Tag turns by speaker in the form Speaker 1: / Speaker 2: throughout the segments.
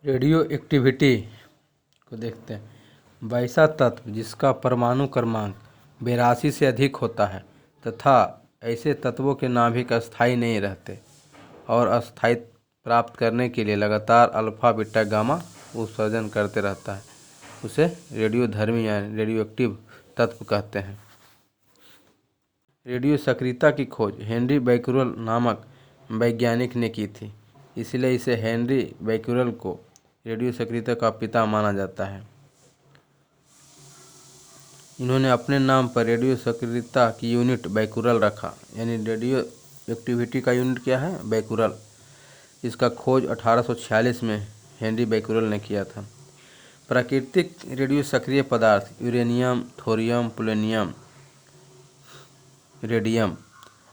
Speaker 1: Radio activity को देखते हैं। वैसा तत्व जिसका परमाणु क्रमांक 82 से अधिक होता है तथा ऐसे तत्वों के नाभिक अस्थायी नहीं रहते और अस्थायित्व प्राप्त करने के लिए लगातार अल्फा बीटा गामा उत्सर्जन करते रहता है, उसे रेडियोधर्मी या रेडियो एक्टिव तत्व कहते हैं। रेडियो सक्रियता की खोज हेनरी बैक्यूरेल नामक वैज्ञानिक ने की थी, इसलिए इसे हेनरी बैक्यूरेल को रेडियो सक्रियता का पिता माना जाता है। इन्होंने अपने नाम पर रेडियो सक्रियता की यूनिट बैक्यूरेल रखा, यानी रेडियो एक्टिविटी का यूनिट क्या है, बैक्यूरेल। इसका खोज 1846 में हेनरी बैक्यूरेल ने किया था। प्राकृतिक रेडियो सक्रिय पदार्थ यूरेनियम, थोरियम, पोलोनियम, रेडियम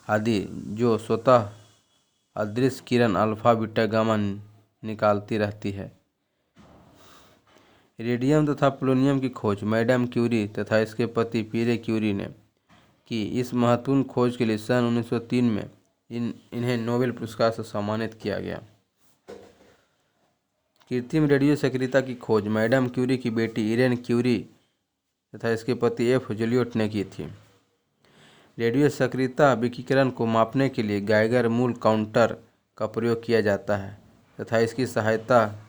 Speaker 1: आदि जो स्वतः अदृश्य किरण अल्फा बीटा गामा निकालती रहती है। रेडियम तथा पोलोनियम की खोज मैडम क्यूरी तथा इसके पति पीरे क्यूरी ने की। इस महत्वपूर्ण खोज के लिए सन 1903 में इन्हें नोबेल पुरस्कार से सम्मानित किया गया। कृत्रिम रेडियो सक्रियता की खोज मैडम क्यूरी की बेटी इरेन क्यूरी तथा इसके पति एफ जूलियट ने की थी। रेडियो सक्रियता विकिरण को मापने के लिए गाइगर मूल काउंटर का प्रयोग किया जाता है तथा इसकी सहायता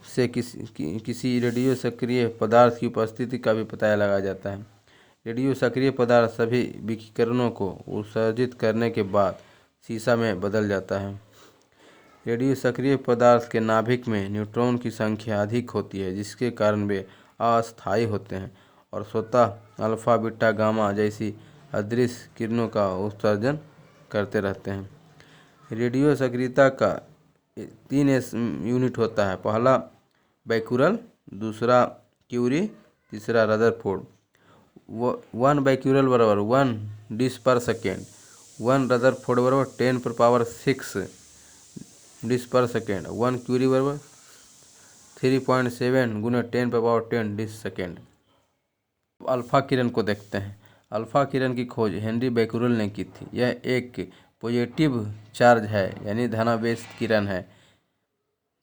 Speaker 1: से किसी रेडियो सक्रिय पदार्थ की उपस्थिति का भी पता लगाया जाता है। रेडियो सक्रिय पदार्थ सभी विकिरणों को उत्सर्जित करने के बाद सीसा में बदल जाता है। रेडियो सक्रिय पदार्थ के नाभिक में न्यूट्रॉन की संख्या अधिक होती है, जिसके कारण वे अस्थायी होते हैं और स्वतः अल्फा बीटा गामा जैसी अदृश्य किरणों का उत्सर्जन करते रहते हैं। रेडियो सक्रियता का 3 यूनिट होता है। पहला बैक्यूरेल, दूसरा क्यूरी, तीसरा रदरफोर्ड। 1 बैक्यूरेल बराबर 1 डिश पर सेकेंड, 1 रदरफोर्ड बराबर 10⁻6 डिश पर सेकेंड, 1 क्यूरी बराबर 3.7 गुना 10⁻10 डिश सेकेंड। अल्फा किरण को देखते हैं। अल्फा किरण की खोज हेनरी बैक्यूरेल ने की थी। यह एक पॉजिटिव चार्ज है, यानी धनावेश किरण है।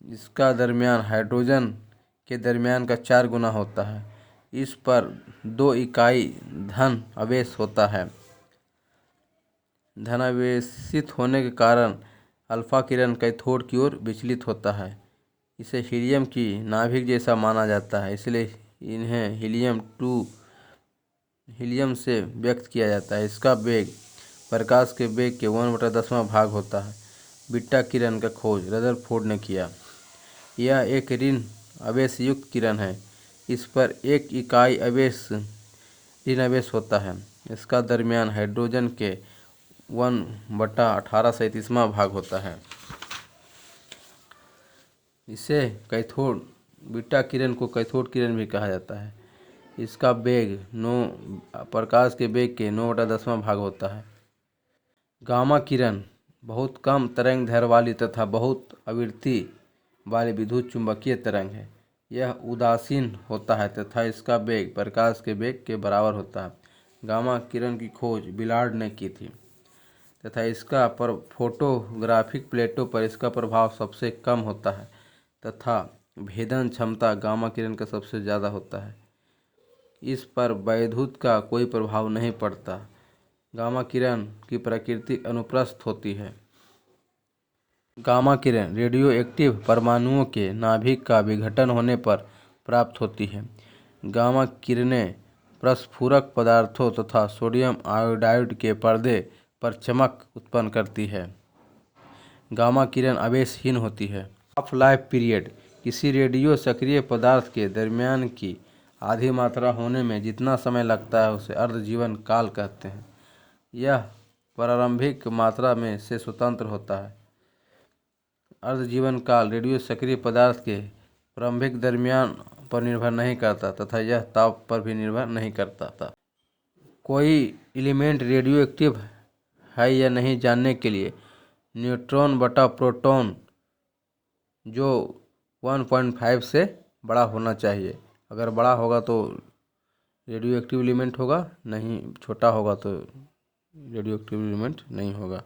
Speaker 1: इसका दरमियान हाइड्रोजन के दरमियान का 4 गुना होता है। इस पर 2 इकाई धन आवेश होता है। धनावेशित होने के कारण अल्फा किरण कैथोड की ओर विचलित होता है। इसे हीलियम की नाभिक जैसा माना जाता है, इसलिए इन्हें हीलियम से व्यक्त किया जाता है। इसका वेग प्रकाश के वेग के 1/10वां भाग होता है। बीटा किरण का खोज रदरफोर्ड ने किया। यह एक ऋण आवेश युक्त किरण है। इस पर 1 इकाई ऋण आवेश होता है। इसका दरमियान हाइड्रोजन के 1/1837वां भाग होता है। इसे कैथोड बीटा किरण को कैथोड किरण भी कहा जाता है। इसका वेग प्रकाश के वेग के 9/10वां भाग होता है। गामा किरण बहुत कम तरंग दैर्ध्य वाली तथा बहुत आवृत्ति वाली विद्युत चुंबकीय तरंग है। यह उदासीन होता है तथा इसका वेग प्रकाश के वेग के बराबर होता है। गामा किरण की खोज बिलार्ड ने की थी तथा इसका फोटोग्राफिक प्लेटों पर इसका प्रभाव सबसे कम होता है तथा भेदन क्षमता गामा किरण का सबसे ज़्यादा होता है। इस पर वैद्युत का कोई प्रभाव नहीं पड़ता। गामा किरण की प्रकृति अनुप्रस्थ होती है। गामा किरण रेडियो एक्टिव परमाणुओं के नाभिक का विघटन होने पर प्राप्त होती है। गामा किरणें प्रस्फुरक पदार्थों तथा सोडियम आयोडाइड के पर्दे पर चमक उत्पन्न करती है। गामा किरण आवेशहीन होती है। हाफ लाइफ पीरियड किसी रेडियो सक्रिय पदार्थ के दरमियान की आधी मात्रा होने में जितना समय लगता है उसे अर्ध जीवन काल कहते हैं। यह प्रारंभिक मात्रा में से स्वतंत्र होता है। अर्ध जीवन काल रेडियो सक्रिय पदार्थ के प्रारंभिक दरमियान पर निर्भर नहीं करता तथा यह ताप पर भी निर्भर नहीं करता था। कोई एलिमेंट रेडियो एक्टिव है या नहीं जानने के लिए न्यूट्रॉन बटा प्रोटॉन जो 1.5 से बड़ा होना चाहिए। अगर बड़ा होगा तो रेडियो एक्टिव एलिमेंट होगा, नहीं छोटा होगा तो रेडियो एक्टिव एलिमेंट नहीं होगा।